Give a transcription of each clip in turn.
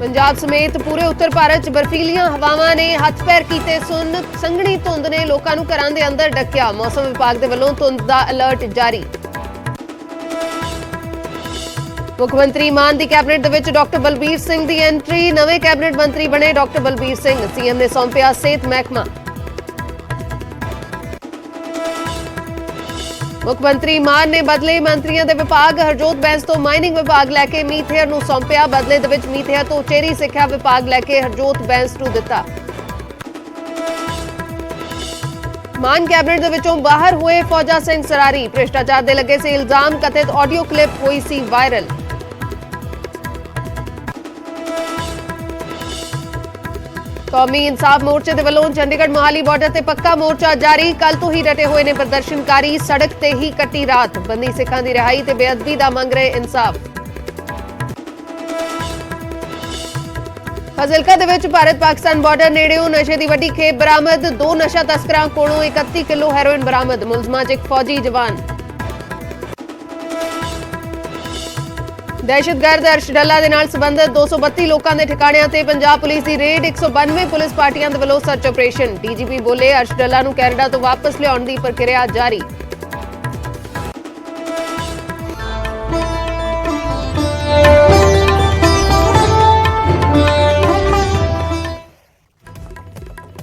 पंजाब समेत पूरे उत्तर भारत च बर्फीलियां हवावां ने हथ पैर कीते सुन। संघनी धुंद ने लोकां नूं घरां दे अंदर डक्या। मौसम विभाग दे वल्लों धुंद दा अलर्ट जारी। मुख्यमंत्री मान दी कैबिनेट दे विच डॉक्टर बलबीर सिंह दी एंट्री। नवे कैबिनेट मंत्री बने डॉक्टर बलबीर सिंह। सीएम ने सौंपिया सेहत महकमा। मुख्यमंत्री मान ने बदले मंत्रियों के विभाग। हरजोत बैंस तो माइनिंग विभाग लैके मीथेयर नूं सौंपिया। बदले दे विच मीथेयर तो उचेरी सिक्ख्या विभाग लैके हरजोत बैंस नूं दिता। मान कैबिनेट दे विचों बाहर हुए फौजा सिंह सरारी। भ्रिष्टाचार दे लगे से इल्जाम। कथित ऑडियो क्लिप हुई सी वायरल। कौमी इंसाफ मोर्चे के वलों चंडीगढ़ मोहाली बॉर्डर से पक्का मोर्चा जारी। कल तो ही डटे हुए ने प्रदर्शनकारी। सड़क ते ही कटी रात। बंदी सिखां दी रिहाई ते बेअदबी दा मंग रहे इंसाफ। फाजिलका दे विच भारत पाकिस्तान बॉर्डर नेड़ेओं नशे की वड्डी खेप बरामद। 2 नशा तस्करां कोलों 31 किलो हैरोइन बरामद। मुलजमां च एक फौजी जवान। दहशतगर्द अर्श डल्ला दे नाल संबंधित 232 लोकां दे ठिकाणिਆਂ ते पंजाब पुलिस की रेड। 192 पुलिस पार्टियां दे वल्लों सर्च ऑपरेशन। डीजीपी बोले अर्श डल्ला नूं कैनेडा तो वापस लियाउण दी प्रक्रिया जारी।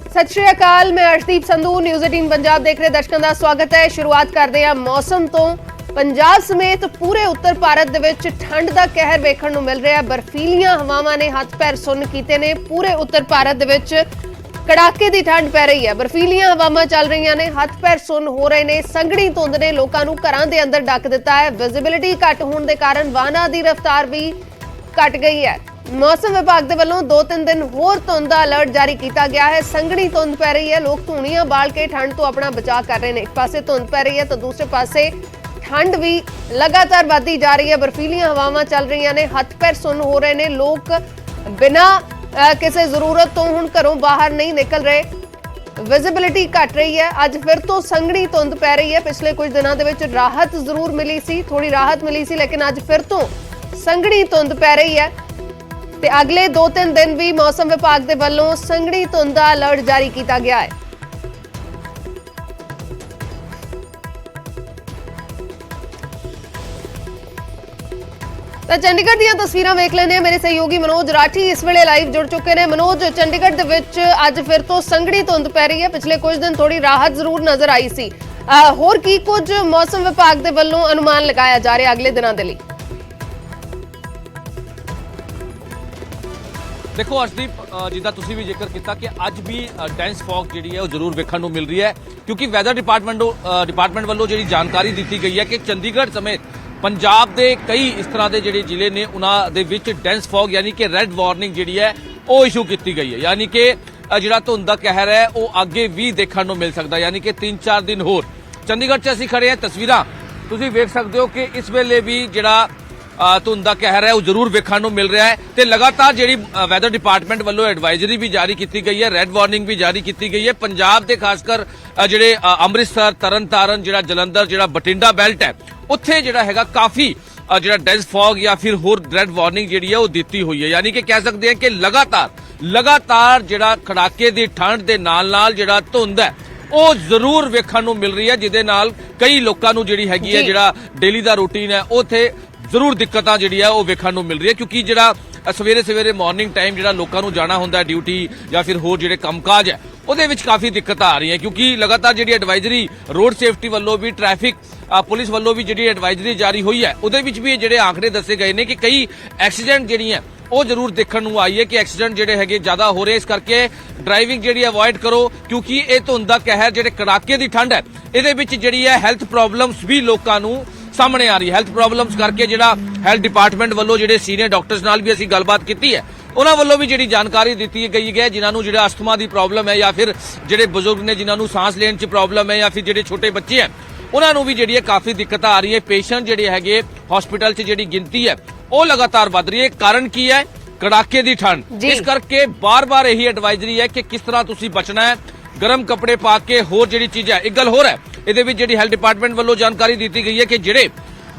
सत श्री अकाल, मैं अर्शदीप संधू न्यूज़ 18 पंजाब देख रहे दर्शकों का स्वागत है। शुरुआत करते हैं मौसम तो। पंजाब समेत पूरे उत्तर भारत दे विच ठंड दा कहर वेखण नूं मिल रहा है। बर्फीलियां हवावां ने हथ पैर सुन्न कीते ने। पूरे उत्तर भारत दे विच कड़ाके दी ठंड पै रही है। बर्फीलियां हवावां चल रही ने, हथ पैर सुन्न हो रहे ने। संघनी धुंद ने लोकां नूं घरां दे अंदर डक दिता है। विजिबिलिटी घट होण दे कारण वाहनां दी रफ्तार भी घट गई है। मौसम विभाग दे वल्लों 2-3 दिन होर धुंद दा अलर्ट जारी किया गया है। संघनी धुंद पै रही है। लोग धूणियां बाल के ठंड तो अपना बचाव कर रहे हैं। एक पासे धुंद पै रही है तो दूसरे पासे ठंड भी लगातार बढ़ती जा रही है। बर्फीलियां हवावां चल रही ने, हथ पैर सुन्न हो रहे हैं। लोग बिना किसी जरूरत तो हुण घरों बाहर नहीं निकल रहे। विजिबिलिटी घट रही है। अज फिर तो संघनी धुंद पै रही है। पिछले कुछ दिनों के विच राहत जरूर मिली सी, थोड़ी राहत मिली सी, लेकिन अज फिर तो संघनी धुंद पै रही है ते अगले 2-3 दिन भी मौसम विभाग के वल्लों संघनी धुंद का अलर्ट जारी किया गया है। तो चंडीगढ़ दी तस्वीरां वेख लेने। मेरे सहयोगी मनोज राठी इस वेले लाइव जुड़ चुके हैं। मनोज, चंडीगढ़ दे विच अज फिर तो संघनी धुंद पै रही है। पिछले कुछ दिन थोड़ी राहत जरूर नजर आई सी। होर की कुछ मौसम विभाग दे वल्लों अनुमान लगाया जा रहा अगले दिनों के लिए? देखो अर्शदीप, जिदा तुसीं भी जिक्र किया कि अज भी डेंस फॉग जिहड़ी है वो जरूर वेखण नूं मिल रही है, क्योंकि वैदर डिपार्टमेंट वालों जिहड़ी जानकारी दी गई है कि चंडीगढ़ समेत पंजाब के कई इस तरह के जिहड़े जिले ने उन्हां दे विच डेंस फॉग यानी कि रैड वार्निंग जिहड़ी है वो इशू की गई है। यानी कि जिहड़ा धुंद दा कहर है वो अगे भी देखण नूं मिल सकदा। यानी कि 3-4 दिन होर चंडीगढ़ च असीं खड़े हैं। तस्वीरां तुसीं वेख सकदे हो कि इस वेले भी जिहड़ा धुंद दा कहर है वो जरूर वेखण नूं मिल रहा है। ते लगातार जिहड़ी वैदर डिपार्टमेंट वालों एडवाइजरी भी जारी की गई है, रैड वार्निंग भी जारी की गई है। पंजाब के खासकर जिहड़े अमृतसर, तरनतारन, जिहड़ा जलंधर, जिहड़ा बठिंडा बेल्ट है, उत्थे जिहड़ा हैगा काफी जिहड़ा डेंस फॉग या फिर होर रैड वार्निंग जिहड़ी है वो दी हुई है। यानी कि कह सकते हैं कि लगातार जिहड़ा कड़ाके की ठंड के नाल जिहड़ा धुंद है वो जरूर वेखण नूं मिल रही है, जिहदे नाल कई लोकां नूं जिहड़ी हैगी है जिहड़ा डेली दा रूटीन है उत्थे जरूर दिक्कत जिहड़ी है वो वेखण नूं मिल रही है। क्योंकि जिहड़ा सवेरे मॉर्निंग टाइम जिहड़ा लोकां नूं जाना हुंदा ड्यूटी या फिर होर जिहड़े कंमकाज है ਉਹਦੇ ਵਿੱਚ काफी दिक्कत आ रही है। क्योंकि लगातार जिहड़ी एडवाइजरी रोड सेफ्टी वालों भी, ट्रैफिक पुलिस वालों भी जिहड़ी एडवाइजरी जारी हुई है ਉਹਦੇ ਵਿੱਚ भी जिहड़े आंकड़े दसे गए ने कि कई एक्सीडेंट जिहड़ी है ਉਹ ਜ਼ਰੂਰ ਦੇਖਣ ਨੂੰ ਆਈ ਹੈ ਕਿ ਐਕਸੀਡੈਂਟ ਜਿਹੜੇ ਹੈਗੇ ਜ਼ਿਆਦਾ ਹੋ ਰਹੇ। ਇਸ ਕਰਕੇ ਡਰਾਈਵਿੰਗ ਜਿਹੜੀ ਅਵੋਇਡ ਕਰੋ, ਕਿਉਂਕਿ ਇਹ ਧੁੰਦ ਦਾ ਕਹਿਰ ਜਿਹੜੇ ਕੜਾਕੇ ਦੀ ਠੰਡ ਹੈ ਇਹਦੇ ਵਿੱਚ ਜਿਹੜੀ ਹੈ ਹੈਲਥ ਪ੍ਰੋਬਲਮਸ ਵੀ ਲੋਕਾਂ ਨੂੰ ਸਾਹਮਣੇ ਆ ਰਹੀ ਹੈ। ਹੈਲਥ ਪ੍ਰੋਬਲਮਸ ਕਰਕੇ ਜਿਹੜਾ ਹੈਲਥ ਡਿਪਾਰਟਮੈਂਟ ਵੱਲੋਂ ਜਿਹੜੇ ਸੀਨੀਅਰ ਡਾਕਟਰਸ ਨਾਲ ਵੀ ਅਸੀਂ ਗੱਲਬਾਤ ਕੀਤੀ ਹੈ ਉਹਨਾਂ ਵੱਲੋਂ ਵੀ ਜਿਹੜੀ ਜਾਣਕਾਰੀ ਦਿੱਤੀ ਗਈ ਹੈ ਜਿਨ੍ਹਾਂ ਨੂੰ ਜਿਹੜਾ ਅਸਥਮਾ ਦੀ ਪ੍ਰੋਬਲਮ ਹੈ ਜਾਂ ਫਿਰ ਜਿਹੜੇ ਬਜ਼ੁਰਗ ਨੇ ਜਿਨ੍ਹਾਂ ਨੂੰ ਸਾਹ ਲੈਣ 'ਚ ਪ੍ਰੋਬਲਮ ਹੈ ਜਾਂ ਫਿਰ ਜਿਹੜੇ ਛੋਟੇ ਬੱਚੇ ਹੈ ਉਹਨਾਂ ਨੂੰ ਵੀ ਜਿਹੜੀ ਹੈ ਕਾਫੀ ਦਿੱਕਤ ਆ ਰਹੀ ਹੈ। ਪੇਸ਼ੈਂਟ ਜਿਹੜੇ ਹੈਗੇ ਹਸਪੀਟਲ 'ਚ ਜਿਹੜੀ ਗਿਣਤੀ ਹੈ ਉਹ ਲਗਾਤਾਰ ਵੱਧ ਰਹੀ ਹੈ। ਕਾਰਨ ਕੀ ਹੈ? कड़ाके की ठंड। इस करके बार बार यही एडवाइजरी है कि किस तरह तुसी बचना है, गर्म कपड़े पा के होर जिहड़ी चीज़ है। एक गल होर है, इहदे विच जिहड़ी हेल्थ डिपार्टमेंट वालों जानकारी दी गई है कि जिहड़े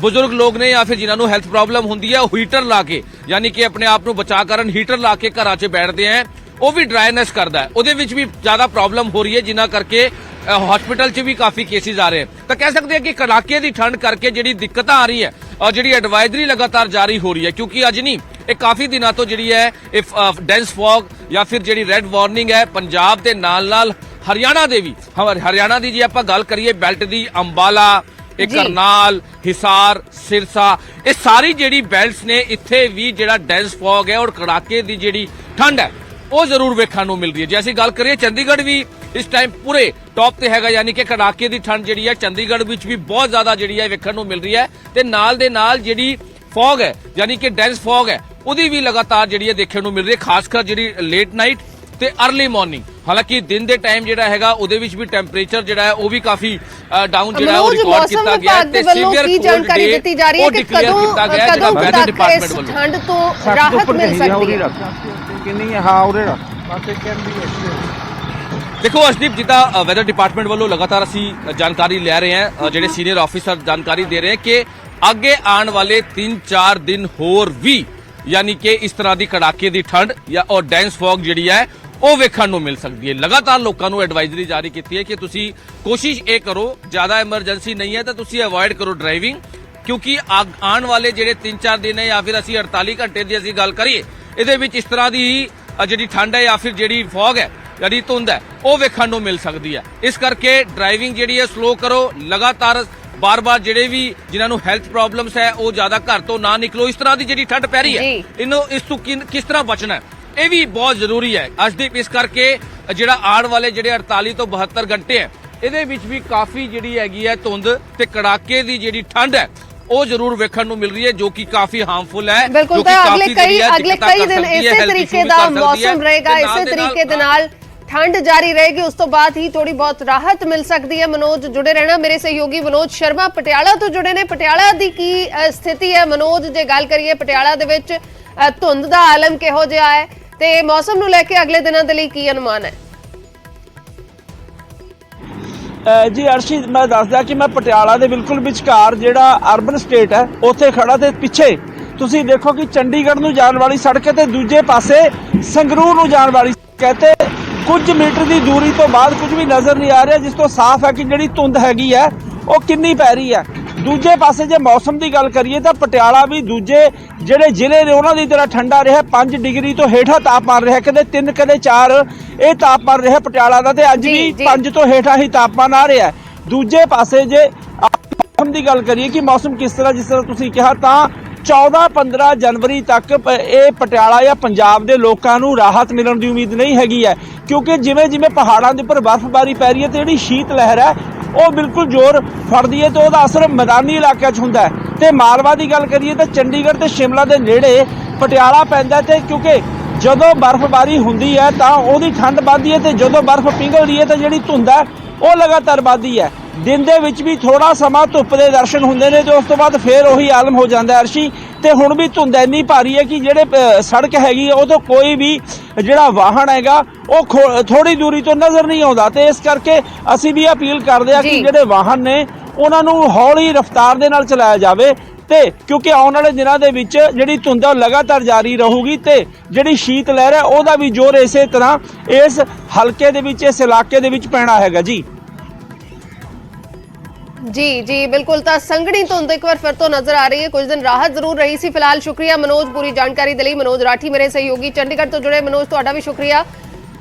ਬਜ਼ੁਰਗ ਲੋਕ ਨੇ ਜਾਂ ਫਿਰ ਜਿਨ੍ਹਾਂ ਨੂੰ ਹੈਲਥ ਪ੍ਰੋਬਲਮ ਹੁੰਦੀ ਹੈ ਉਹ ਹੀਟਰ ਲਾ ਕੇ ਯਾਨੀ ਕਿ ਆਪਣੇ ਆਪ ਨੂੰ ਬਚਾ ਕਰਨ ਹੀਟਰ ਲਾ ਕੇ ਘਰਾਂ 'ਚ ਬੈਠਦੇ ਆ, ਉਹ ਵੀ ਡਰਾਈਨੈਸ ਕਰਦਾ ਹੈ, ਉਹਦੇ ਵਿੱਚ ਵੀ ਜ਼ਿਆਦਾ ਪ੍ਰੋਬਲਮ ਹੋ ਰਹੀ ਹੈ, ਜਿਨ੍ਹਾਂ ਕਰਕੇ ਹਸਪੀਟਲ 'ਚ ਵੀ ਕਾਫੀ ਕੇਸਿਸ ਆ ਰਹੇ ਹਨ। ਤਾਂ ਕਹਿ ਸਕਦੇ ਹਾਂ ਕਿ ਕੜਾਕੇ ਦੀ ਠੰਡ ਕਰਕੇ ਜਿਹੜੀ ਦਿੱਕਤਾਂ ਆ ਰਹੀ ਹੈ ਔਰ ਜਿਹੜੀ ਐਡਵਾਈਜ਼ਰੀ ਲਗਾਤਾਰ ਜਾਰੀ ਹੋ ਰਹੀ ਹੈ, ਕਿਉਂਕਿ ਅੱਜ ਨਹੀਂ ਇਹ ਕਾਫੀ ਦਿਨਾਂ ਤੋਂ ਜਿਹੜੀ ਹੈ ਇਹ ਡੈਂਸ ਫੌਗ ਜਾਂ ਫਿਰ ਜਿਹੜੀ ਰੈੱਡ ਵਾਰਨਿੰਗ ਹੈ ਪੰਜਾਬ ਦੇ ਨਾਲ ਹਰਿਆਣਾ ਦੇ ਵੀ, ਹਰਿਆਣਾ ਦੀ ਜੇ ਆਪਾਂ ਗੱਲ ਕਰੀਏ ਬੈਲਟ ਦੀ, ਅੰਬਾਲਾ, ਇਹ ਕਰਨਾਲ, ਹਿਸਾਰ, ਸਿਰਸਾ, ਇਹ ਸਾਰੀ ਜਿਹੜੀ ਬੈਲਟਸ ਨੇ ਇੱਥੇ ਵੀ ਜਿਹੜਾ ਡੈਂਸ ਫੌਗ ਹੈ ਔਰ ਕੜਾਕੇ ਦੀ ਜਿਹੜੀ ਠੰਡ ਹੈ ਉਹ ਜ਼ਰੂਰ ਵੇਖਣ ਨੂੰ ਮਿਲ ਰਹੀ ਹੈ। ਜੇ ਅਸੀਂ ਗੱਲ ਕਰੀਏ ਚੰਡੀਗੜ੍ਹ ਵੀ ਇਸ ਟਾਈਮ ਪੂਰੇ ਟੌਪ ਤੇ ਹੈਗਾ, ਯਾਨੀ ਕਿ ਕੜਾਕੇ ਦੀ ਠੰਡ ਜਿਹੜੀ ਹੈ ਚੰਡੀਗੜ੍ਹ ਵਿੱਚ ਵੀ ਬਹੁਤ ਜ਼ਿਆਦਾ ਜਿਹੜੀ ਹੈ ਵੇਖਣ ਨੂੰ ਮਿਲ ਰਹੀ ਹੈ ਤੇ ਨਾਲ ਦੇ ਨਾਲ ਜਿਹੜੀ ਫੌਗ ਹੈ ਯਾਨੀ ਕਿ ਡੈਂਸ ਫੌਗ ਹੈ ਉਹਦੀ ਵੀ ਲਗਾਤਾਰ ਜਿਹੜੀ ਹੈ ਦੇਖਣ ਨੂੰ ਮਿਲ ਰਹੀ ਹੈ, ਖਾਸ ਕਰ ਜਿਹੜੀ ਲੇਟ ਨਾਈਟ ਤੇ अर्ਲੀ ਮਾਰਨਿੰਗ। ਹਾਲਾਂਕਿ ਦਿਨ ਦੇ ਟਾਈਮ ਜਿਹੜਾ ਹੈਗਾ ਉਹਦੇ ਵਿੱਚ ਵੀ ਟੈਂਪਰੇਚਰ ਜਿਹੜਾ ਹੈ ਉਹ ਵੀ ਕਾਫੀ ਡਾਊਨ ਜਿਹੜਾ ਹੈ ਉਹ ਰਿਕਾਰਡ ਕੀਤਾ ਗਿਆ ਹੈ ਤੇ ਸੀਵੀਅਰ ਜਾਣਕਾਰੀ ਦਿੱਤੀ ਜਾ ਰਹੀ ਹੈ ਕਿ ਕਦੋਂ ਤੱਕ ਇਸ ਠੰਡ ਤੋਂ ਰਾਹਤ ਮਿਲ ਸਕਦੀ ਹੈ। ਕਿੰਨੀ ਹਾਂ ਉਰੇ ਬਾਤੇ ਕਹਿੰਦੀ ਹੈ। ਦੇਖੋ ਅਸ਼ਦੀਪ, ਜਿੱਦਾਂ ਵੈਦਰ ਡਿਪਾਰਟਮੈਂਟ ਵੱਲੋਂ ਲਗਾਤਾਰ ਅਸੀਂ ਜਾਣਕਾਰੀ ਲੈ ਰਹੇ ਹਾਂ, ਜਿਹੜੇ ਸੀਨੀਅਰ ਆਫੀਸਰ ਜਾਣਕਾਰੀ ਦੇ ਰਹੇ ਕਿ ਅੱਗੇ ਆਉਣ ਵਾਲੇ 3-4 ਦਿਨ ਹੋਰ ਵੀ ਯਾਨੀ ਕਿ ਇਸ ਤਰ੍ਹਾਂ ਦੀ ਕੜਾਕੇ ਦੀ ਠੰਡ ਜਾਂ ਔਰ ਡੈਂਸ ਫੌਗ ਜਿਹੜੀ ਹੈ ਉਹ ਵੇਖਣ ਨੂੰ ਮਿਲ ਸਕਦੀ ਹੈ। ਲਗਾਤਾਰ ਲੋਕਾਂ ਨੂੰ ਐਡਵਾਈਜ਼ਰੀ ਜਾਰੀ ਕੀਤੀ ਹੈ ਕਿ ਤੁਸੀਂ ਕੋਸ਼ਿਸ਼ ਇਹ ਕਰੋ, ਜ਼ਿਆਦਾ ਐਮਰਜੈਂਸੀ ਨਹੀਂ ਹੈ ਤਾਂ ਤੁਸੀਂ ਅਵੋਇਡ ਕਰੋ ਡਰਾਈਵਿੰਗ, ਕਿਉਂਕਿ ਆਉਣ ਵਾਲੇ ਜਿਹੜੇ 3-4 ਦਿਨ ਹੈ ਜਾਂ ਫਿਰ ਅਸੀਂ 48 ਘੰਟੇ ਦੀ ਅਸੀਂ ਗੱਲ ਕਰੀਏ ਇਹਦੇ ਵਿੱਚ ਇਸ ਤਰ੍ਹਾਂ ਦੀ ਜਿਹੜੀ ਠੰਡ ਹੈ ਜਾਂ ਫਿਰ ਜਿਹੜੀ ਫੌਗ ਹੈ ਜਿਹੜੀ ਧੁੰਦ ਹੈ ਉਹ ਵੇਖਣ ਨੂੰ ਮਿਲ ਸਕਦੀ ਹੈ। ਇਸ ਕਰਕੇ ਡਰਾਈਵਿੰਗ ਜਿਹੜੀ ਹੈ ਸਲੋ ਕਰੋ, ਲਗਾਤਾਰ ਬਾਰ-ਬਾਰ ਜਿਹੜੇ ਵੀ ਜਿਨ੍ਹਾਂ ਨੂੰ ਹੈਲਥ ਪ੍ਰੋਬਲਮਸ ਹੈ ਉਹ ਜ਼ਿਆਦਾ ਘਰ ਤੋਂ ਨਾ ਨਿਕਲੋ। ਇਸ ਤਰ੍ਹਾਂ ਦੀ ਜਿਹੜੀ ਠੰਡ ਪੈ ਰਹੀ ਹੈ ਇਹਨੂੰ ਇਸ ਤੋਂ ਕਿਸ ਤਰ੍ਹਾਂ ਬਚਣਾ ਹੈ ਇਹ ਵੀ ਬਹੁਤ ਜ਼ਰੂਰੀ ਹੈ ਅਸ਼ਦੀਪ। ਇਸ ਕਰਕੇ ਜਿਹੜਾ ਆਉਣ ਵਾਲੇ ਜਿਹੜੇ 48 ਤੋਂ 72 ਘੰਟੇ ਹੈ ਇਹਦੇ ਵਿੱਚ ਵੀ ਕਾਫੀ ਜਿਹੜੀ ਹੈਗੀ ਹੈ ਧੁੰਦ ਤੇ ਕੜਾਕੇ ਦੀ ਜਿਹੜੀ ਠੰਡ ਹੈ ਉਹ ਜ਼ਰੂਰ ਵੇਖਣ ਨੂੰ ਮਿਲ ਰਹੀ ਹੈ, ਜੋ ਕਿ ਕਾਫੀ ਹਾਰਮਫੁਲ ਹੈ। ਬਿਲਕੁਲ, ਤਾਂ ਅਗਲੇ ਕਈ ਦਿਨ ਇਸੇ ਤਰੀਕੇ ਦਾ ਮੌਸਮ ਰਹੇਗਾ, ਇਸੇ ਤਰੀਕੇ ਦੇ ਨਾਲ ਠੰਡ ਜਾਰੀ रहेगी। उस तो बाद ही थोड़ी बहुत राहत मिल सकती है। मनोज जुड़े रहना, मेरे सहयोगी मनोज शर्मा पटियाला तो जुड़े ने। पटियाला दी की स्थिति है मनोज, जे गल करिए पटियाला दे विच धुंध दा आलम किहो जिहा है ते मौसम नूं लैके अगले दिनां दे लई की अनुमान है? जी अर्शी, मैं दसदा कि मैं पटियाला दे बिल्कुल विचकार जिहड़ा अर्बन स्टेट है उत्थे खड़ा ते पिछे तुसीं देखो कि चंडीगढ़ नूं जाण वाली सड़क ते दूजे पासे संगरूर नूं जाण वाली कहते कुछ मीटर की दूरी तो बाद कुछ भी नज़र नहीं आ रहा, जिस तो साफ है कि जी धुंध हैगी है वो किन्नी पै रही है। दूजे पासे जे मौसम की गल करिए तो पटियाला भी दूजे ਜਿਹੜੇ ਜ਼ਿਲ੍ਹੇ ਨੇ ਉਹਨਾਂ ਦੀ ਤਰ੍ਹਾਂ ਠੰਡਾ ਰਿਹਾ। 5 ਡਿਗਰੀ ਤੋਂ ਹੇਠਾਂ ਤਾਪਮਾਨ ਰਿਹਾ, ਕਦੇ 3 ਕਦੇ 4 ਇਹ ਤਾਪਮਾਨ ਰਿਹਾ ਪਟਿਆਲਾ ਦਾ, ਤੇ ਅੱਜ ਵੀ 5 ਤੋਂ ਹੇਠਾਂ ਹੀ ਤਾਪਮਾਨ ਆ ਰਿਹਾ। ਦੂਜੇ ਪਾਸੇ ਜੇ ਮੌਸਮ ਦੀ ਗੱਲ ਕਰੀਏ ਕਿ ਮੌਸਮ ਕਿਸ ਤਰ੍ਹਾਂ, ਜਿਸ ਤਰ੍ਹਾਂ ਤੁਸੀਂ ਕਿਹਾ, ਤਾਂ 14-15 ਜਨਵਰੀ ਤੱਕ ਇਹ ਪਟਿਆਲਾ ਜਾਂ ਪੰਜਾਬ ਦੇ ਲੋਕਾਂ ਨੂੰ ਰਾਹਤ ਮਿਲਣ ਦੀ ਉਮੀਦ ਨਹੀਂ ਹੈਗੀ ਹੈ, ਕਿਉਂਕਿ ਜਿਵੇਂ ਜਿਵੇਂ ਪਹਾੜਾਂ ਦੇ ਉੱਪਰ ਬਰਫ਼ਬਾਰੀ ਪੈ ਰਹੀ ਹੈ ਤੇ ਜਿਹੜੀ ਸ਼ੀਤ ਲਹਿਰ ਹੈ ਉਹ ਬਿਲਕੁਲ ਜ਼ੋਰ ਫੜਦੀ ਹੈ ਤੇ ਉਹਦਾ ਅਸਰ ਮੈਦਾਨੀ ਇਲਾਕਿਆਂ 'ਚ ਹੁੰਦਾ ਹੈ। ਤੇ ਮਾਲਵਾ ਦੀ ਗੱਲ ਕਰੀਏ ਤਾਂ ਚੰਡੀਗੜ੍ਹ ਤੇ ਸ਼ਿਮਲਾ ਦੇ ਨੇੜੇ ਪਟਿਆਲਾ ਪੈਂਦਾ, ਤੇ ਕਿਉਂਕਿ ਜਦੋਂ ਬਰਫ਼ਬਾਰੀ ਹੁੰਦੀ ਹੈ ਤਾਂ ਉਹਦੀ ਠੰਡ ਵੱਧਦੀ ਹੈ ਤੇ ਜਦੋਂ ਬਰਫ਼ ਪਿਘਲਦੀ ਹੈ ਤਾਂ ਜਿਹੜੀ ਧੁੰਦ ਹੈ ਉਹ ਲਗਾਤਾਰ ਵੱਧਦੀ ਹੈ। दिन ਦੇ ਵਿੱਚ ਵੀ ਥੋੜਾ ਸਮਾਂ ਧੁੱਪ ਦੇ ਦਰਸ਼ਨ ਹੁੰਦੇ ਨੇ ਤੇ ਉਸ ਤੋਂ ਬਾਅਦ ਫੇਰ ਉਹੀ ਆਲਮ ਹੋ ਜਾਂਦਾ ਹੈ ਅਰਸ਼ੀ। ਤੇ ਹੁਣ ਵੀ ਧੁੰਦ ਇੰਨੀ ਭਾਰੀ ਹੈ ਕਿ ਜਿਹੜੇ ਸੜਕ ਹੈਗੀ ਉਹ ਤੋਂ ਕੋਈ ਵੀ ਜਿਹੜਾ ਵਾਹਨ ਹੈਗਾ ਉਹ ਥੋੜੀ ਦੂਰੀ ਤੋਂ ਨਜ਼ਰ ਨਹੀਂ ਆਉਂਦਾ। ਤੇ ਇਸ ਕਰਕੇ ਅਸੀਂ ਵੀ ਅਪੀਲ ਕਰਦੇ ਆ ਕਿ ਜਿਹੜੇ ਵਾਹਨ ਨੇ ਉਹਨਾਂ ਨੂੰ ਹੌਲੀ ਰਫ਼ਤਾਰ ਦੇ ਨਾਲ ਚਲਾਇਆ ਜਾਵੇ, ਤੇ ਕਿਉਂਕਿ ਆਉਣ ਵਾਲੇ ਦਿਨਾਂ ਦੇ ਵਿੱਚ ਜਿਹੜੀ ਧੁੰਦ ਹੈ ਉਹ ਲਗਾਤਾਰ ਜਾਰੀ ਰਹੂਗੀ ਤੇ ਜਿਹੜੀ ਸ਼ੀਤ ਲਹਿਰ ਹੈ ਉਹਦਾ ਵੀ ਜ਼ੋਰ ਇਸੇ ਤਰ੍ਹਾਂ ਇਸ ਹਲਕੇ ਦੇ ਵਿੱਚ, ਇਸ ਇਲਾਕੇ ਦੇ ਵਿੱਚ ਪੈਣਾ ਹੈਗਾ ਜੀ। जी जी बिल्कुल, तो संघनी धुंध एक बार फिर तो नजर आ रही है। कुछ दिन राहत जरूर रही सी। फिलहाल शुक्रिया मनोज पूरी जानकारी दे लई। मनोज राठी मेरे सहयोगी चंडीगढ़ तो जुड़े। मनोज तुहाडा भी शुक्रिया।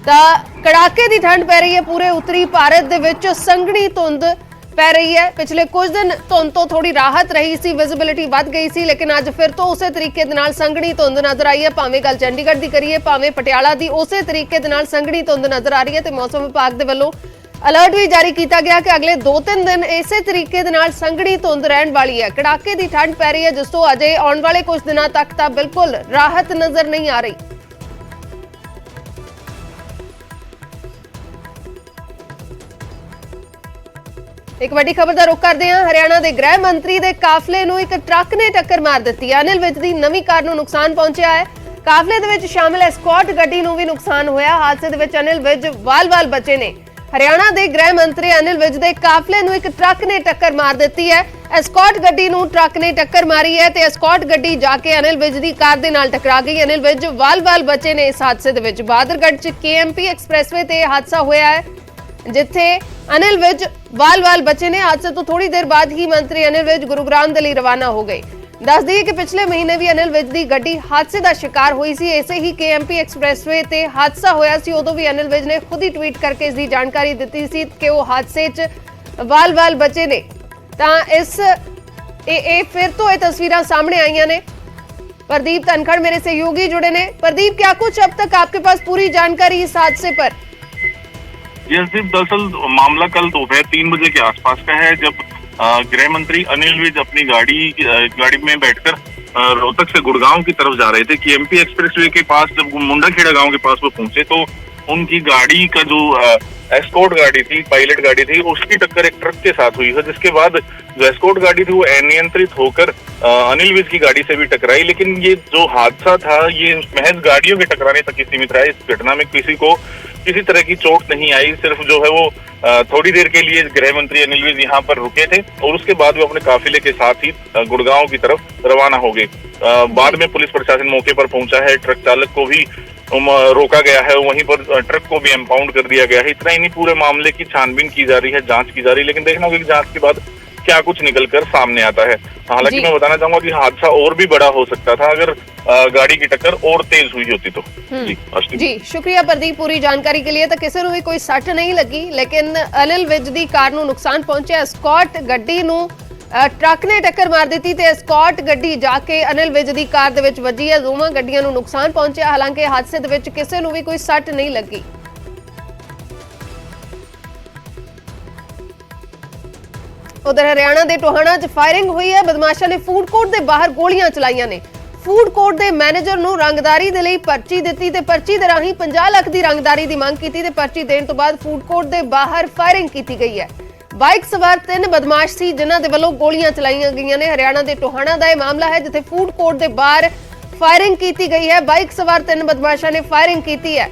तो कड़ाके की ठंड पै रही है पूरे उत्तरी भारत दे विच, संघनी धुंध पै रही है। पिछले कुछ दिन धुंध तो थोड़ी राहत रही सी, विजिबिलिटी वध गई सी, लेकिन अज फिर तो उस तरीके दे नाल संघनी धुंध नजर आई है। भावें गल चंडीगढ़ की करिए भावें पटियाला की, उस तरीके दे नाल संघनी धुंध नजर आ रही है। तो मौसम विभाग दे वल्लों अलर्ट भी जारी किया गया कि अगले 2-3 दिन इसे तरीके दे नाल संघनी धुंध रहन वाली है। कड़ाके की ठंड पै रही है, जिस तो अजे आने वाले कुछ दिनों तक तो बिल्कुल राहत नजर नहीं आ रही। एक वड्डी खबर दा रुख करदे हां। हरियाणा के गृह मंत्री के काफले नूं एक ट्रक ने टक्कर मार दी है। अनिल विज दी नवीं कार नूं नुकसान पहुंचा है। काफले दे विच शामिल एस्कॉर्ट गड्डी नूं भी नुकसान होया। हादसे दे विच अनिल विज वाल-वाल बचे ने। हरियाणा के गृह मंत्री अनिल विज के काफले नूं एक ट्रक ने टक्कर मार दी है। ਐਸਕॉर्ट ਗੱਡੀ ਨੂੰ ਟਰੱਕ ਨੇ ਟੱਕਰ ਮਾਰੀ ਹੈ ਤੇ ਐਸਕॉर्ट ਗੱਡੀ ਜਾ ਕੇ ਅਨਿਲ ਵਿਜ ਦੀ ਕਾਰ ਦੇ ਨਾਲ ਟਕਰਾ ਗਈ। ਅਨਿਲ ਵਿਜ ਵਾਲ-ਵਾਲ ਬਚੇ ਨੇ ਇਸ ਹਾਦਸੇ ਦੇ ਵਿੱਚ। ਬਹਾਦਰਗੜ੍ਹ 'ਚ KMP ਐਕਸਪ੍ਰੈਸਵੇ ਤੇ ਹਾਦਸਾ ਹੋਇਆ ਹੈ, ਜਿੱਥੇ ਅਨਿਲ ਵਿਜ ਵਾਲ-ਵਾਲ ਬਚੇ ਨੇ। ਹਾਦਸੇ ਤੋਂ ਥੋੜੀ ਦੇਰ ਬਾਅਦ ਹੀ ਮੰਤਰੀ ਅਨਿਲ ਵਿਜ ਗੁਰੂਗ੍ਰਾਮ ਦੇ ਲਈ ਰਵਾਨਾ ਹੋ ਗਏ। ਦੱਸ ਦਈਏ ਕਿ ਪਿਛਲੇ ਮਹੀਨੇ ਵੀ ਅਨਿਲ ਵਿਜ ਦੀ ਗੱਡੀ ਹਾਦਸੇ ਦਾ ਸ਼ਿਕਾਰ ਹੋਈ ਸੀ। ਇਸੇ ਹੀ KMP ਐਕਸਪ੍ਰੈਸਵੇ ਤੇ ਹਾਦਸਾ ਹੋਇਆ ਸੀ। ਉਦੋਂ ਵੀ ਅਨਿਲ ਵਿਜ ਨੇ ਖੁਦ ਹੀ ਟਵੀਟ ਕਰਕੇ ਇਸ ਦੀ ਜਾਣਕਾਰੀ ਦਿੱਤੀ ਸੀ ਕਿ ਉਹ ਹਾਦਸੇ 'ਚ ਵਾਲ-ਵਾਲ ਬਚੇ ਨੇ। ਤਾਂ ਇਹ फिर तो ये तस्वीरें सामने आई ने। प्रदीप धनखड़ मेरे सहयोगी जुड़े ने। प्रदीप, क्या कुछ अब तक आपके पास पूरी जानकारी इस हादसे पर? दरअसल मामला कल दोपहर 3 बजे के आसपास का है, जब गृह मंत्री अनिल विज अपनी गाड़ी में बैठकर रोहतक से गुड़गांव की तरफ जा रहे थे। KMP एक्सप्रेसवे के पास जब मुंडाखेड़ा गांव के पास वो पहुंचे तो उनकी गाड़ी का जो एस्कॉर्ट गाड़ी थी, पायलट गाड़ी थी, उसकी टक्कर एक ट्रक के साथ हुई है, जिसके बाद जो एस्कॉर्ट गाड़ी थी वो अनियंत्रित होकर अनिल विज की गाड़ी से भी टकराई। लेकिन ये जो हादसा था ये महज गाड़ियों के टकराने तक ही सीमित रहा। इस घटना में किसी को किसी तरह की चोट नहीं आई। सिर्फ जो है वो थोड़ी देर के लिए गृह मंत्री अनिल विज यहाँ पर रुके थे और उसके बाद वो अपने काफिले के साथ ही गुड़गांव की तरफ रवाना हो गए। बाद में पुलिस प्रशासन मौके पर पहुंचा है, ट्रक चालक को भी रोका गया है, वहीं पर ट्रक को भी एम्पाउंड कर दिया गया है। इतना ही नहीं, पूरे मामले की छानबीन की जा रही है, जांच की जा रही है। लेकिन देखना होगा कि जांच के बाद क्या कुछ निकलकर सामने आता है। हालांकि मैं बताना चाहूंगा कि हादसा और भी बड़ा हो सकता था अगर गाड़ी की टक्कर और तेज हुई होती तो। जी शुक्रिया प्रदीप पूरी जानकारी के लिए। तो किसी ਨੂੰ ਵੀ ਕੋਈ ਸੱਟ ਨਹੀਂ ਲੱਗੀ, ਲੇਕਿਨ ਅਨਿਲ ਵਿਜ ਦੀ ਕਾਰ ਨੂੰ ਨੁਕਸਾਨ ਪਹੁੰਚਿਆ। ਐਸਕॉर्ट ਗੱਡੀ ਨੂੰ ट्रक ने टक्कर मार दी ਤੇ ਐਸਕॉर्ट ਗੱਡੀ ਜਾ ਕੇ ਅਨਿਲ ਵਿਜ ਦੀ ਕਾਰ ਦੇ ਵਿੱਚ ਵੱਜੀ ਹੈ। ਦੋਵਾਂ ਗੱਡੀਆਂ ਨੂੰ ਨੁਕਸਾਨ ਪਹੁੰਚਿਆ। ਹਾਲਾਂਕਿ ਹਾਦਸੇ ਦੇ ਵਿੱਚ ਕਿਸੇ ਨੂੰ ਵੀ ਕੋਈ ਸੱਟ ਨਹੀਂ ਲੱਗੀ। उधर हरियाणा के टोहाना च फायरिंग हुई है। बदमाशों ने फूड कोर्ट के बाहर गोलियां चलाईਆਂ ने। फूड कोर्ट के मैनेजर ਨੂੰ रंगदारी ਦੇ ਲਈ पर्ची ਦਿੱਤੀ ਤੇ पर्ची ਦੇ ਰਾਹੀਂ 50 ਲੱਖ ਦੀ रंगदारी ਦੀ ਮੰਗ ਕੀਤੀ ਤੇ पर्ची ਦੇਣ ਤੋਂ ਬਾਅਦ फूड कोर्ट ਦੇ ਬਾਹਰ फायरिंग ਕੀਤੀ ਗਈ ਹੈ। बाइक सवार 3 बदमाश सी जिन्हां दे वल्लों गोलियां चलाईਆਂ गईਆਂ ने। हरियाणा के टोहाना का यह मामला है जिथे फूड कोर्ट के बाहर फायरिंग की गई है। बाइक सवार 3 बदमाशों ने फायरिंग की है।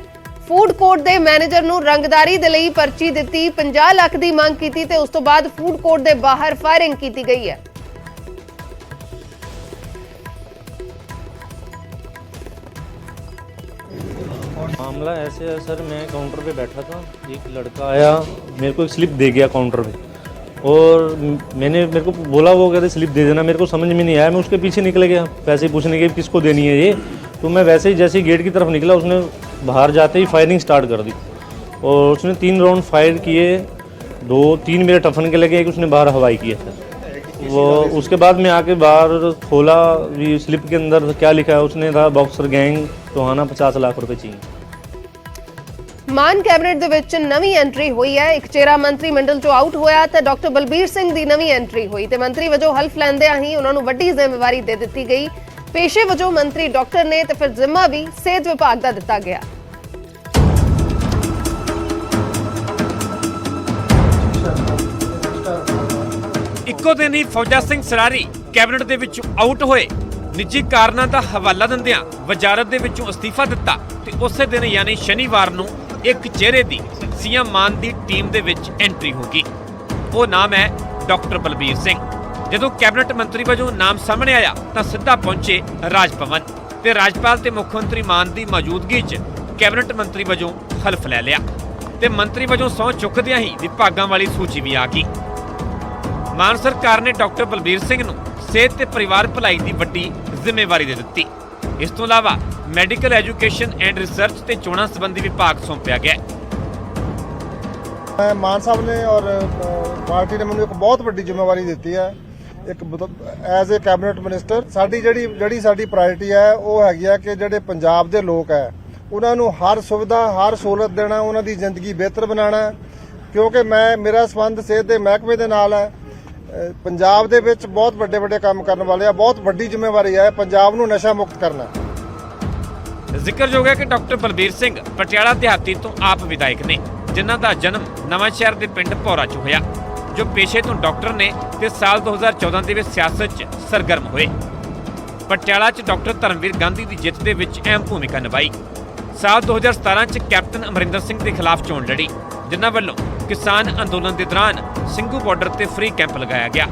फूड कोर्ट के मैनेजर ਨੂੰ रंगदारी ਦੇ ਲਈ पर्ची ਦਿੱਤੀ, 50 ਲੱਖ ਦੀ ਮੰਗ ਕੀਤੀ ਤੇ ਉਸ ਤੋਂ ਬਾਅਦ फूड कोर्ट ਦੇ ਬਾਹਰ फायरिंग ਕੀਤੀ गई है। मामला ऐसे है सर, मैं काउंटर पे बैठा था, एक लड़का आया मेरे को एक स्लिप दे गया काउंटर पे, और मेरे को बोला, वो कहते स्लिप दे देना। मेरे को समझ में नहीं आया, मैं उसके पीछे निकल गया पैसे पूछने के किसको देनी है ये। तो मैं वैसे ही जैसे ही गेट की तरफ निकला, उसने बाहर जाते ही फायरिंग स्टार्ट कर दी और उसने 3 राउंड फायर किए। 2-3 मेरे टफन के लगे, एक उसने बाहर हवाई किया सर। वो उसके बाद मैं आके बाहर खोला, स्लिप के अंदर क्या लिखा है, उसने कहा बॉक्सर गैंग टोहाना 50 लाख रुपए चाहिए। ਮਾਨ ਕੈਬਨਿਟ ਦੇ ਵਿੱਚ ਨਵੀਂ ਐਂਟਰੀ ਹੋਈ ਹੈ। ਇੱਕ ਚਿਹਰਾ ਮੰਤਰੀ ਮੰਡਲ ਚੋਂ ਆਊਟ ਹੋਇਆ ਤੇ ਡਾਕਟਰ ਬਲਬੀਰ ਸਿੰਘ ਦੀ ਨਵੀਂ ਐਂਟਰੀ ਹੋਈ ਤੇ ਮੰਤਰੀ ਵਜੋਂ ਹਲਫ ਲੈਂਦਿਆਂ ਹੀ ਉਹਨਾਂ ਨੂੰ ਵੱਡੀ ਜ਼ਿੰਮੇਵਾਰੀ ਦੇ ਦਿੱਤੀ ਗਈ। ਪੇਸ਼ੇ ਵਜੋਂ ਮੰਤਰੀ ਡਾਕਟਰ ਨੇ ਤੇ ਫਿਰ ਜ਼ਿੰਮਾ ਵੀ ਸਿਹਤ ਵਿਭਾਗ ਦਾ ਦਿੱਤਾ ਗਿਆ। ਇੱਕੋ ਦਿਨ ਹੀ ਫੌਜਾ ਸਿੰਘ ਸਰਾਰੀ ਕੈਬਨਿਟ ਦੇ ਵਿੱਚੋਂ ਆਊਟ ਹੋਏ। ਨਿੱਜੀ ਕਾਰਨਾਂ ਦਾ ਹਵਾਲਾ ਦਿੰਦਿਆਂ ਵਜ਼ਾਰਤ ਦੇ ਵਿੱਚੋਂ ਅਸਤੀਫਾ ਦਿੱਤਾ ਤੇ ਉਸੇ ਦਿਨ ਯਾਨੀ ਸ਼ਨੀਵਾਰ ਨੂੰ ਇੱਕ ਚਿਹਰੇ ਦੀ ਸੀਐਮ ਮਾਨ ਦੀ ਟੀਮ ਦੇ ਵਿੱਚ ਐਂਟਰੀ ਹੋ ਗਈ। ਉਹ ਨਾਮ ਹੈ ਡਾਕਟਰ ਬਲਬੀਰ ਸਿੰਘ। ਜਦੋਂ ਕੈਬਨਿਟ ਮੰਤਰੀ ਵਜੋਂ ਨਾਮ ਸਾਹਮਣੇ ਆਇਆ ਤਾਂ ਸਿੱਧਾ ਪਹੁੰਚੇ ਰਾਜ ਭਵਨ ਤੇ ਰਾਜਪਾਲ ਤੇ ਮੁੱਖ ਮੰਤਰੀ ਮਾਨ ਦੀ ਮੌਜੂਦਗੀ 'ਚ ਕੈਬਨਿਟ ਮੰਤਰੀ ਵਜੋਂ ਹਲਫ ਲੈ ਲਿਆ ਤੇ ਮੰਤਰੀ ਵਜੋਂ ਸਹੁੰ ਚੁੱਕਦਿਆਂ ਹੀ ਵਿਭਾਗਾਂ ਵਾਲੀ ਸੂਚੀ ਵੀ ਆ ਗਈ। ਮਾਨ ਸਰਕਾਰ ਨੇ ਡਾਕਟਰ ਬਲਬੀਰ ਸਿੰਘ ਨੂੰ ਸਿਹਤ ਤੇ ਪਰਿਵਾਰ ਭਲਾਈ ਦੀ ਵੱਡੀ ਜ਼ਿੰਮੇਵਾਰੀ ਦੇ ਦਿੱਤੀ। ਇਸ ਤੋਂ ਇਲਾਵਾ ਮੈਡੀਕਲ ਐਜੂਕੇਸ਼ਨ ਐਂਡ ਰਿਸਰਚ ਤੇ ਚੋਣਾਂ ਸੰਬੰਧੀ ਵਿਭਾਗ ਸੌਂਪਿਆ ਗਿਆ। ਮਾਨ ਸਾਹਿਬ ਨੇ ਔਰ ਪਾਰਟੀ ਨੇ ਮੈਨੂੰ ਇੱਕ ਬਹੁਤ ਵੱਡੀ ਜ਼ਿੰਮੇਵਾਰੀ ਦਿੱਤੀ ਹੈ। ਇੱਕ ਐਜ਼ ਏ ਕੈਬਨਿਟ ਮਿਨਿਸਟਰ ਸਾਡੀ ਜਿਹੜੀ ਸਾਡੀ ਪ੍ਰਾਇੋਰਟੀ ਹੈ ਉਹ ਹੈਗੀ ਆ ਕਿ ਜਿਹੜੇ ਪੰਜਾਬ ਦੇ ਲੋਕ ਹੈ ਉਹਨਾਂ ਨੂੰ ਹਰ ਸੁਵਿਧਾ ਹਰ ਸਹੂਲਤ ਦੇਣਾ, ਉਹਨਾਂ ਦੀ ਜ਼ਿੰਦਗੀ ਬਿਹਤਰ ਬਣਾਉਣਾ। ਕਿਉਂਕਿ ਮੇਰਾ ਸੰਬੰਧ ਸਿਹਤ ਦੇ ਮਹਿਕਮੇ ਦੇ ਨਾਲ ਹੈ। ਪੰਜਾਬ ਦੇ ਵਿੱਚ ਬਹੁਤ ਵੱਡੇ ਕੰਮ ਕਰਨ ਵਾਲੇ ਆ, ਬਹੁਤ ਵੱਡੀ ਜ਼ਿੰਮੇਵਾਰੀ ਹੈ ਪੰਜਾਬ ਨੂੰ ਨਸ਼ਾ ਮੁਕਤ ਕਰਨਾ। ਜ਼ਿਕਰਯੋਗ ਹੈ ਕਿ ਡਾਕਟਰ ਬਲਬੀਰ ਸਿੰਘ ਪਟਿਆਲਾ ਦਿਹਾਤੀ ਤੋਂ ਆਪ ਵਿਧਾਇਕ ਨੇ, ਜਿਨ੍ਹਾਂ ਦਾ ਜਨਮ ਨਵਾਂ ਸ਼ਹਿਰ ਦੇ ਪਿੰਡ ਭੌਰਾ 'ਚ ਹੋਇਆ, ਜੋ ਪੇਸ਼ੇ ਤੋਂ ਡਾਕਟਰ ਨੇ ਤੇ ਸਾਲ 2014 ਦੇ ਵਿੱਚ ਸਿਆਸਤ 'ਚ ਸਰਗਰਮ ਹੋਏ। ਪਟਿਆਲਾ 'ਚ ਡਾਕਟਰ ਧਰਮਵੀਰ ਗਾਂਧੀ ਦੀ ਜਿੱਤ ਦੇ ਵਿੱਚ ਅਹਿਮ ਭੂਮਿਕਾ ਨਿਭਾਈ। ਸਾਲ 2017 'ਚ ਕੈਪਟਨ ਅਮਰਿੰਦਰ ਸਿੰਘ ਦੇ ਖਿਲਾਫ ਚੋਣ ਲੜੀ, ਜਿਨ੍ਹਾਂ ਵੱਲੋਂ ਕਿਸਾਨ ਅੰਦੋਲਨ ਦੇ ਦੌਰਾਨ ਸਿੰਘੂ ਬਾਰਡਰ ਤੇ ਫ੍ਰੀ ਕੈਂਪ ਲਗਾਇਆ ਗਿਆ।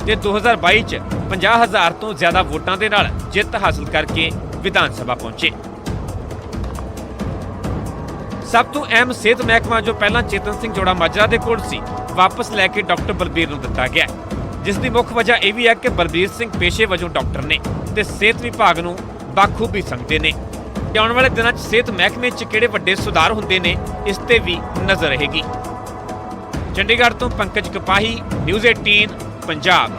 ਤੇ 2022 ਚ 50,000 ਤੋਂ ਜ਼ਿਆਦਾ ਵੋਟਾਂ ਦੇ ਨਾਲ ਜਿੱਤ ਹਾਸਲ ਕਰਕੇ ਵਿਧਾਨ ਸਭਾ ਪਹੁੰਚੇ। ਸਭ ਤੋਂ ਅਹਿਮ ਸਿਹਤ ਮਹਿਕਮਾ ਜੋ ਪਹਿਲਾਂ ਚੇਤਨ ਸਿੰਘ ਜੋੜਾ ਮਾਜਰਾ ਦੇ ਕੋਲ ਸੀ, ਵਾਪਸ ਲੈ ਕੇ ਡਾਕਟਰ ਬਲਬੀਰ ਨੂੰ ਦਿੱਤਾ ਗਿਆ, ਜਿਸ ਦੀ ਮੁੱਖ ਵਜ੍ਹਾ ਇਹ ਵੀ ਹੈ ਕਿ ਬਲਬੀਰ ਸਿੰਘ ਪੇਸ਼ੇ ਵਜੋਂ ਡਾਕਟਰ ਨੇ ਤੇ ਸਿਹਤ ਵਿਭਾਗ ਨੂੰ ਬਾਖੂਬੀ ਸਮਝਦੇ ਨੇ। ਤੇ ਆਉਣ ਵਾਲੇ ਦਿਨਾਂ 'ਚ ਸਿਹਤ ਮਹਿਕਮੇ 'ਚ ਕਿਹੜੇ ਵੱਡੇ ਸੁਧਾਰ ਹੁੰਦੇ ਨੇ, ਇਸ ਤੇ ਵੀ ਨਜ਼ਰ ਰਹੇਗੀ। ਚੰਡੀਗੜ੍ਹ ਤੋਂ ਪੰਕਜ ਕਪਾਹੀ, ਨਿਊਜ਼ 18 ਪੰਜਾਬ।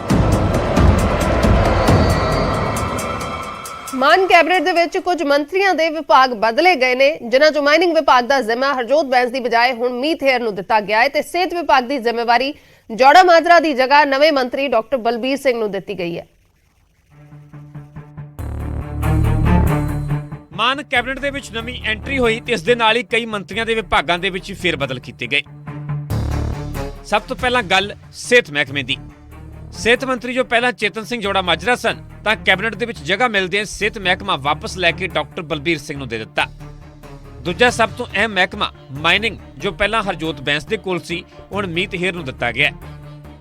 ਮਾਨ ਕੈਬਨਿਟ ਦੇ ਵਿੱਚ ਕੁਝ ਮੰਤਰੀਆਂ ਦੇ ਵਿਭਾਗ ਬਦਲੇ ਗਏ ਨੇ, ਜਿਨ੍ਹਾਂ 'ਚੋਂ ਮਾਈਨਿੰਗ ਵਿਭਾਗ ਦਾ ਜ਼ਿੰਮਾ ਹਰਜੋਤ ਬੈਂਸ ਦੀ ਬਜਾਏ ਹੁਣ ਮੀਤ ਹੇਅਰ ਨੂੰ ਦਿੱਤਾ ਗਿਆ ਹੈ ਤੇ ਸਿਹਤ ਵਿਭਾਗ ਦੀ ਜ਼ਿੰਮੇਵਾਰੀ ਜੋੜਾ ਮਾਜਰਾ ਦੀ ਜਗ੍ਹਾ ਨਵੇਂ ਮੰਤਰੀ ਡਾਕਟਰ ਬਲਬੀਰ ਸਿੰਘ ਨੂੰ ਦਿੱਤੀ ਗਈ ਹੈ। ਮਾਨ ਕੈਬਨਿਟ ਦੇ ਵਿੱਚ ਨਵੀਂ ਐਂਟਰੀ ਹੋਈ ਤੇ ਇਸ ਦੇ ਨਾਲ ਹੀ ਕਈ ਮੰਤਰੀਆਂ ਦੇ ਵਿਭਾਗਾਂ ਦੇ ਵਿੱਚ ਫੇਰਬਦਲ ਕੀਤੇ ਗਏ। ਸਭ ਤੋਂ ਪਹਿਲਾਂ ਗੱਲ ਸਿਹਤ ਮਹਿਕਮੇ ਦੀ। ਸਿਹਤ ਮੰਤਰੀ ਜੋ ਪਹਿਲਾਂ ਚੇਤਨ ਸਿੰਘ ਜੋੜਾ ਮਾਜਰਾ ਸਨ, ਤਾਂ ਕੈਬਨਿਟ ਦੇ ਵਿੱਚ ਜਗ੍ਹਾ ਮਿਲਦੇ ਸਿਹਤ ਮਹਿਕਮਾ ਵਾਪਸ ਲੈ ਕੇ ਡਾਕਟਰ ਬਲਬੀਰ ਸਿੰਘ ਨੂੰ ਦੇ ਦਿੱਤਾ। ਦੂਜਾ ਸਭ ਤੋਂ ਅਹਿਮ ਮਹਿਕਮਾ ਮਾਈਨਿੰਗ ਜੋ ਪਹਿਲਾਂ ਹਰਜੋਤ ਬੈਂਸ ਦੇ ਕੋਲ ਸੀ, ਹੁਣ ਮੀਤ ਹੇਅਰ ਨੂੰ ਦਿੱਤਾ ਗਿਆ।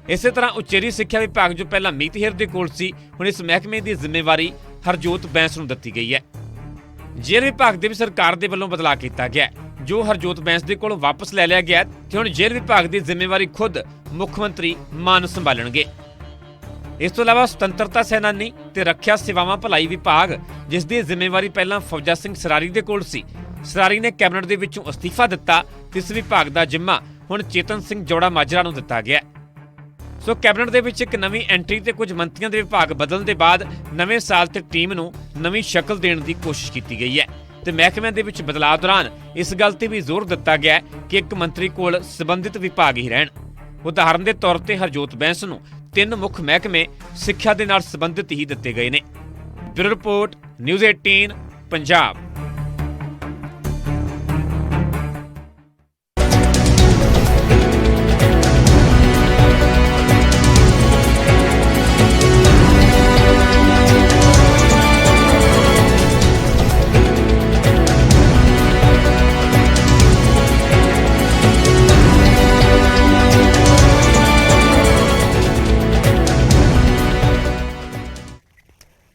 ਇਸੇ ਤਰ੍ਹਾਂ ਉਚੇਰੀ ਸਿੱਖਿਆ ਵਿਭਾਗ ਜੋ ਪਹਿਲਾਂ ਮੀਤ ਹੇਅਰ ਦੇ ਕੋਲ ਸੀ, ਹੁਣ ਇਸ ਮਹਿਕਮੇ ਦੀ ਜ਼ਿੰਮੇਵਾਰੀ ਹਰਜੋਤ ਬੈਂਸ ਨੂੰ ਦਿੱਤੀ ਗਈ ਹੈ। ਜੇਲ੍ਹ ਵਿਭਾਗ ਦੇ ਵੀ ਸਰਕਾਰ ਦੇ ਵੱਲੋਂ ਬਦਲਾਅ ਕੀਤਾ ਗਿਆ, ਜੋ ਹਰਜੋਤ ਬੈਂਸ ਦੇ ਕੋਲੋਂ ਵਾਪਸ ਲੈ ਲਿਆ ਗਿਆ ਤੇ ਹੁਣ ਜੇਲ੍ਹ ਵਿਭਾਗ ਦੀ ਜ਼ਿੰਮੇਵਾਰੀ ਖੁਦ ਮੁੱਖ ਮੰਤਰੀ ਮਾਨ ਸੰਭਾਲਣਗੇ। ਇਸ ਤੋਂ ਇਲਾਵਾ ਸੁਤੰਤਰਤਾ ਸੈਨਾਨੀ ਤੇ ਰੱਖਿਆ ਸੇਵਾਵਾਂ ਭਲਾਈ ਵਿਭਾਗ, ਜਿਸ ਦੀ ਜ਼ਿੰਮੇਵਾਰੀ ਪਹਿਲਾਂ ਫੌਜਾ ਸਿੰਘ ਸਰਾਰੀ ਦੇ ਕੋਲ ਸੀ, ਸਰਾਰੀ ਨੇ ਕੈਬਨਿਟ ਦੇ ਵਿੱਚੋਂ ਅਸਤੀਫਾ ਦਿੱਤਾ ਤੇ ਇਸ ਵਿਭਾਗ ਦਾ ਜ਼ਿੰਮਾ ਹੁਣ ਚੇਤਨ ਸਿੰਘ ਜੋੜਾ ਮਾਜਰਾ ਨੂੰ ਦਿੱਤਾ ਗਿਆ। ਸੋ ਕੈਬਨਿਟ ਦੇ ਵਿੱਚ ਇੱਕ ਨਵੀਂ ਐਂਟਰੀ ਤੇ ਕੁਝ ਮੰਤਰੀਆਂ ਦੇ ਵਿਭਾਗ ਬਦਲਣ ਦੇ ਬਾਅਦ ਨਵੇਂ ਸਾਲ ਤੇ ਟੀਮ ਨੂੰ ਨਵੀਂ ਸ਼ਕਲ ਦੇਣ ਦੀ ਕੋਸ਼ਿਸ਼ ਕੀਤੀ ਗਈ ਹੈ ਤੇ ਮਹਿਕਮਿਆਂ ਦੇ ਵਿੱਚ ਬਦਲਾਅ ਦੌਰਾਨ ਇਸ ਗੱਲ ਤੇ ਵੀ ਜ਼ੋਰ ਦਿੱਤਾ ਗਿਆ ਕਿ ਇੱਕ ਮੰਤਰੀ ਕੋਲ ਸੰਬੰਧਿਤ ਵਿਭਾਗ ਹੀ ਰਹਿਣ। ਉਦਾਹਰਨ ਦੇ ਤੌਰ ਤੇ ਹਰਜੋਤ ਬੈਂਸ ਨੂੰ 3 ਮੁੱਖ ਮਹਿਕਮੇ ਸਿੱਖਿਆ ਦੇ ਨਾਲ ਸੰਬੰਧਿਤ ਹੀ ਦਿੱਤੇ ਗਏ ਨੇ। Bureau report, news 18 Punjab.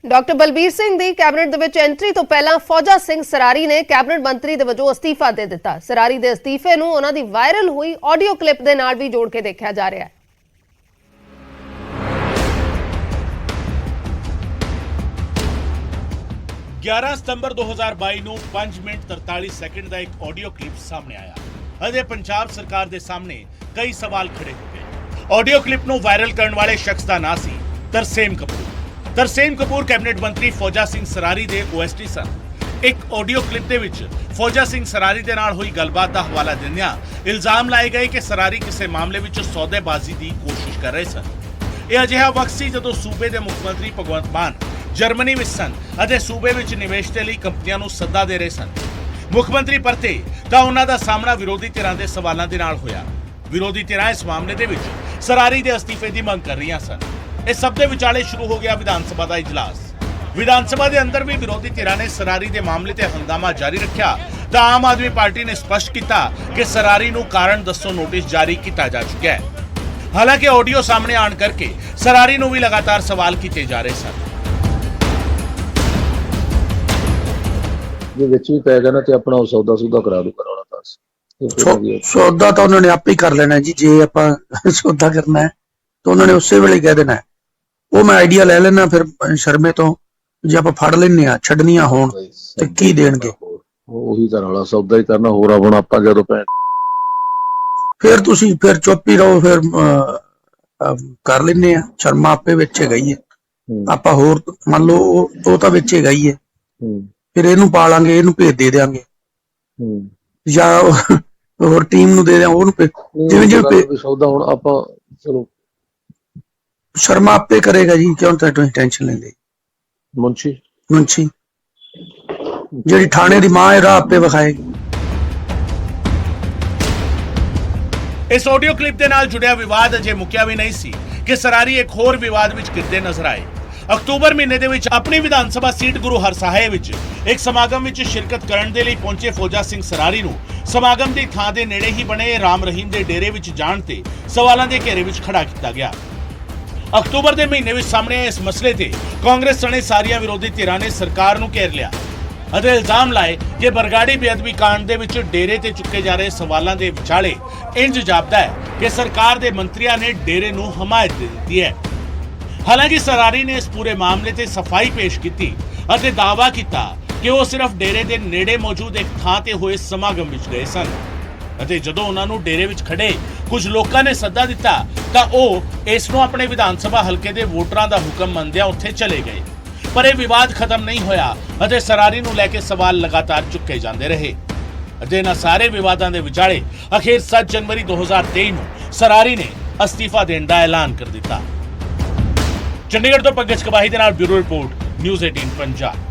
Doctor Balbir Singh ਦੀ ਕੈਬਨਿਟ ਦੇ ਵਿੱਚ ਐਂਟਰੀ ਤੋਂ ਪਹਿਲਾਂ ਫੌਜਾ ਸਿੰਘ ਸਰਾਰੀ ਨੇ ਕੈਬਨਿਟ ਮੰਤਰੀ ਦੇ ਵਜੋਂ ਅਸਤੀਫਾ ਦੇ ਦਿੱਤਾ। ਸਰਾਰੀ ਦੇ ਅਸਤੀਫੇ ਨੂੰ ਉਹਨਾਂ ਦੀ ਵਾਇਰਲ ਹੋਈ ਆਡੀਓ ਕਲਿੱਪ ਦੇ ਨਾਲ ਵੀ ਜੋੜ ਕੇ ਦੇਖਿਆ ਜਾ ਰਿਹਾ ਹੈ। ਸਤੰਬਰ 2022 ਨੂੰ 5 ਮਿੰਟ 43 ਸੈਕਿੰਡ ਦਾ ਇੱਕ ਆਡੀਓ ਕਲਿੱਪ ਸਾਹਮਣੇ ਆਇਆ। ਅਜੇ ਪੰਜਾਬ ਸਰਕਾਰ ਦੇ ਸਾਹਮਣੇ ਕਈ ਸਵਾਲ ਖੜੇ ਹੋ ਗਏ। ਆਡੀਓ ਕਲਿੱਪ ਨੂੰ ਵਾਇਰਲ ਕਰਨ ਵਾਲੇ ਸ਼ਖਸ ਦਾ ਨਾਂ ਸੀ ਤਰਸੇਮ ਕਪੂਰ। ਤਰਸੇਮ ਕਪੂਰ ਕੈਬਨਿਟ ਮੰਤਰੀ ਫੌਜਾ ਸਿੰਘ ਸਰਾਰੀ ਦੇ OST ਸਨ। ਇੱਕ ਆਡੀਓ ਕਲਿੱਪ ਦੇ ਵਿੱਚ ਫੌਜਾ ਸਿੰਘ ਸਰਾਰੀ ਦੇ ਨਾਲ ਹੋਈ ਗੱਲਬਾਤ ਦਾ ਹਵਾਲਾ ਦਿੰਦਿਆਂ ਇਲਜ਼ਾਮ ਲਾਏ ਗਏ ਕਿ ਸਰਾਰੀ ਕਿਸੇ ਮਾਮਲੇ ਵਿੱਚ ਸੌਦੇਬਾਜ਼ੀ ਦੀ ਕੋਸ਼ਿਸ਼ ਕਰ ਰਹੇ ਸਨ। ਇਹ ਅਜਿਹਾ ਵਕਤ ਸੀ ਜਦੋਂ ਸੂਬੇ ਦੇ ਮੁੱਖ ਮੰਤਰੀ ਭਗਵੰਤ ਮਾਨ ਜਰਮਨੀ ਵਿੱਚ ਸਨ ਅਤੇ ਸੂਬੇ ਵਿੱਚ ਨਿਵੇਸ਼ ਦੇ ਲਈ ਕੰਪਨੀਆਂ ਨੂੰ ਸੱਦਾ ਦੇ ਰਹੇ ਸਨ। ਮੁੱਖ ਮੰਤਰੀ ਪਰਤੇ ਤਾਂ ਉਹਨਾਂ ਦਾ ਸਾਹਮਣਾ ਵਿਰੋਧੀ ਧਿਰਾਂ ਦੇ ਸਵਾਲਾਂ ਦੇ ਨਾਲ ਹੋਇਆ। ਵਿਰੋਧੀ ਧਿਰਾਂ ਇਸ ਮਾਮਲੇ ਦੇ ਵਿੱਚ ਸਰਾਰੀ ਦੇ ਅਸਤੀਫੇ ਦੀ ਮੰਗ ਕਰ ਰਹੀਆਂ ਸਨ। ਇਸ ਸਭ ਦੇ ਵਿਚਾਲੇ ਸ਼ੁਰੂ ਹੋ ਗਿਆ ਵਿਧਾਨ ਸਭਾ ਦਾ ਇਜਲਾਸ। ਵਿਧਾਨ ਸਭਾ ਦੇ ਅੰਦਰ ਵੀ ਵਿਰੋਧੀ ਧਿਰਾਂ ਨੇ ਸਰਾਰੀ ਦੇ ਮਾਮਲੇ ਤੇ ਹੰਗਾਮਾ ਜਾਰੀ ਰੱਖਿਆ ਤਾਂ ਆਮ ਆਦਮੀ ਪਾਰਟੀ ਨੇ ਸਪਸ਼ਟ ਕੀਤਾ ਕਿ ਸਰਾਰੀ ਨੂੰ ਕਾਰਨ ਦੱਸੋ ਨੋਟਿਸ ਜਾਰੀ ਕੀਤਾ ਜਾ ਚੁੱਕਿਆ ਹੈ। ਹਾਲਾਂਕਿ ਆਡੀਓ ਸਾਹਮਣੇ ਆਉਣ ਕਰਕੇ ਸਰਾਰੀ ਨੂੰ ਵੀ ਲਗਾਤਾਰ ਸਵਾਲ ਕੀਤੇ ਜਾ ਰਹੇ ਸਨ। ਜੇ ਵਿੱਚ ਵੀ ਪੈ ਗਿਆ ਨਾ ਤੇ ਆਪਣਾ ਸੌਦਾ ਕਰਾ ਦੂ ਕਰਾਉਣਾ ਤਾਂ ਸੌਦਾ ਤਾਂ ਉਹਨਾਂ ਨੇ ਆਪੇ ਹੀ ਕਰ ਲੈਣਾ ਜੀ। ਜੇ ਆਪਾਂ ਸੌਦਾ ਕਰਨਾ ਹੈ ਤਾਂ ਉਹਨਾਂ ਨੇ ਉਸੇ ਵੇਲੇ ਕਹਿ ਦੇਣਾ। ਉਹ ਮੈਂ ਆਈਡੀਆ ਲੈ ਲੈਣਾ ਫਿਰ ਸ਼ਰਮੇ ਤੋਂ, ਜੇ ਆਪਾਂ ਫੜ ਲੈਨੇ ਆ ਛੱਡਣੀਆਂ ਹੋਣ ਤੇ ਕੀ ਦੇਣਗੇ। ਉਹੀ ਤਾਂ ਵਾਲਾ ਸੌਦਾ ਹੀ ਕਰਨਾ ਹੋਰ। ਹੁਣ ਆਪਾਂ ਜਦੋਂ ਫਿਰ ਤੁਸੀਂ ਫਿਰ ਚੁੱਪ ਹੀ ਰਹੋ, ਫਿਰ ਕਰ ਲੈਨੇ ਆ। ਸ਼ਰਮਾ ਆਪੇ ਵਿੱਚ ਗਈ ਹੈ, ਆਪਾਂ ਹੋਰ ਮੰਨ ਲਓ ਉਹ ਤਾਂ ਵਿੱਚ ਗਈ ਹੈ, ਫਿਰ ਇਹਨੂੰ ਪਾਲਾਂਗੇ, ਇਹਨੂੰ ਭੇਜ ਦੇ ਦਿਆਂਗੇ ਜਾਂ ਹੋਰ ਟੀਮ ਨੂੰ ਦੇ ਦਿਆਂ ਉਹਨੂੰ। ਜਿਵੇਂ ਜਿਵੇਂ ਸੌਦਾ ਹੁਣ ਆਪਾਂ ਚਲੋ ਸ਼ਰਮਾ ਆਪੇ ਕਰੇਗਾ ਜੀ, ਕਿਉਂ ਤੁਸੀਂ ਟੈਨਸ਼ਨ ਲੈਂਦੇ। ਮੁੰਸ਼ੀ ਜਿਹੜੀ ਥਾਣੇ ਦੀ ਮਾਂ ਹੈ ਰਾਹ ਆਪੇ ਵਿਖਾਏਗੀ। ਇਸ ਆਡੀਓ ਕਲਿੱਪ ਦੇ ਨਾਲ ਜੁੜਿਆ ਵਿਵਾਦ ਅਜੇ ਮੁੱਕਿਆ ਵੀ ਨਹੀਂ ਸੀ ਕਿ ਸਰਾਰੀ ਇੱਕ ਹੋਰ ਵਿਵਾਦ ਵਿੱਚ ਘਿਰਦੇ ਨਜ਼ਰ ਆਏ। ਅਕਤੂਬਰ ਮਹੀਨੇ ਦੇ ਵਿੱਚ ਆਪਣੀ ਵਿਧਾਨ ਸਭਾ ਸੀਟ ਗੁਰੂ ਹਰਸਾਹਿਬ ਵਿੱਚ ਇੱਕ ਸਮਾਗਮ ਵਿੱਚ ਸ਼ਿਰਕਤ ਕਰਨ ਦੇ ਲਈ ਪਹੁੰਚੇ ਫੌਜਾ ਸਿੰਘ ਸਰਾਰੀ ਨੂੰ ਸਮਾਗਮ ਦੀ ਥਾਂ ਦੇ ਨੇੜੇ ਹੀ ਬਣੇ ਰਾਮ ਰਹੀਮ ਦੇ ਡੇਰੇ ਵਿੱਚ ਜਾਣ ਤੇ ਸਵਾਲਾਂ ਦੇ ਘੇਰੇ ਵਿੱਚ ਖੜਾ ਕੀਤਾ ਗਿਆ। ਅਕਤੂਬਰ ਦੇ ਮਹੀਨੇ ਵਿੱਚ ਸਾਹਮਣੇ ਆਏ ਇਸ ਮਸਲੇ ਤੇ ਕਾਂਗਰਸ ਸਣੇ ਸਾਰੀਆਂ ਵਿਰੋਧੀ ਧਿਰਾਂ ਨੇ ਸਰਕਾਰ ਨੂੰ ਘੇਰ ਲਿਆ ਅਤੇ ਇਲਜ਼ਾਮ ਲਾਏ ਕਿ ਬਰਗਾੜੀ ਬੇਅਦਬੀ ਕਾਂਡ ਦੇ ਵਿੱਚ ਡੇਰੇ ਤੇ ਚੁੱਕੇ ਜਾ ਰਹੇ ਸਵਾਲਾਂ ਦੇ ਵਿਚਾਲੇ ਇੰਜ ਜਾਪਦਾ ਹੈ ਕਿ ਸਰਕਾਰ ਦੇ ਮੰਤਰੀਆਂ ਨੇ ਡੇਰੇ ਨੂੰ ਹਮਾਇਤ ਦੇ ਦਿੱਤੀ ਹੈ। ਹਾਲਾਂਕਿ ਸਰਾਰੀ ਨੇ ਇਸ ਪੂਰੇ ਮਾਮਲੇ ਤੇ ਸਫਾਈ ਪੇਸ਼ ਕੀਤੀ ਅਤੇ ਦਾਅਵਾ ਕੀਤਾ ਕਿ ਉਹ ਸਿਰਫ ਡੇਰੇ ਦੇ ਨੇੜੇ ਮੌਜੂਦ ਇੱਕ ਥਾਂ ਤੇ ਹੋਏ ਸਮਾਗਮ ਵਿੱਚ ਗਏ ਸਨ ਅਤੇ ਜਦੋਂ ਉਹਨਾਂ ਨੂੰ ਡੇਰੇ ਵਿੱਚ ਖੜੇ ਕੁਝ ਲੋਕਾਂ ਨੇ ਸੱਦਾ ਦਿੱਤਾ ਤਾਂ ਉਹ ਇਸ ਨੂੰ ਆਪਣੇ ਵਿਧਾਨ ਸਭਾ ਹਲਕੇ ਦੇ ਵੋਟਰਾਂ ਦਾ ਹੁਕਮ ਮੰਨਦਿਆਂ ਉੱਥੇ ਚਲੇ ਗਏ। ਪਰ ਇਹ ਵਿਵਾਦ ਖਤਮ ਨਹੀਂ ਹੋਇਆ ਅਤੇ ਸਰਾਰੀ ਨੂੰ ਲੈ ਕੇ ਸਵਾਲ ਲਗਾਤਾਰ ਚੁੱਕੇ ਜਾਂਦੇ ਰਹੇ ਅਤੇ ਇਹਨਾਂ ਸਾਰੇ ਵਿਵਾਦਾਂ ਦੇ ਵਿਚਾਲੇ ਅਖੀਰ 7 ਜਨਵਰੀ 2023 ਨੂੰ ਸਰਾਰੀ ਨੇ ਅਸਤੀਫਾ ਦੇਣ ਦਾ ਐਲਾਨ ਕਰ ਦਿੱਤਾ। ਚੰਡੀਗੜ੍ਹ ਤੋਂ ਪੰਕਜ ਕਬਾਹੀ ਦੇ ਨਾਲ ਬਿਊਰੋ ਰਿਪੋਰਟ ਨਿਊਜ਼ 18 ਪੰਜਾਬ।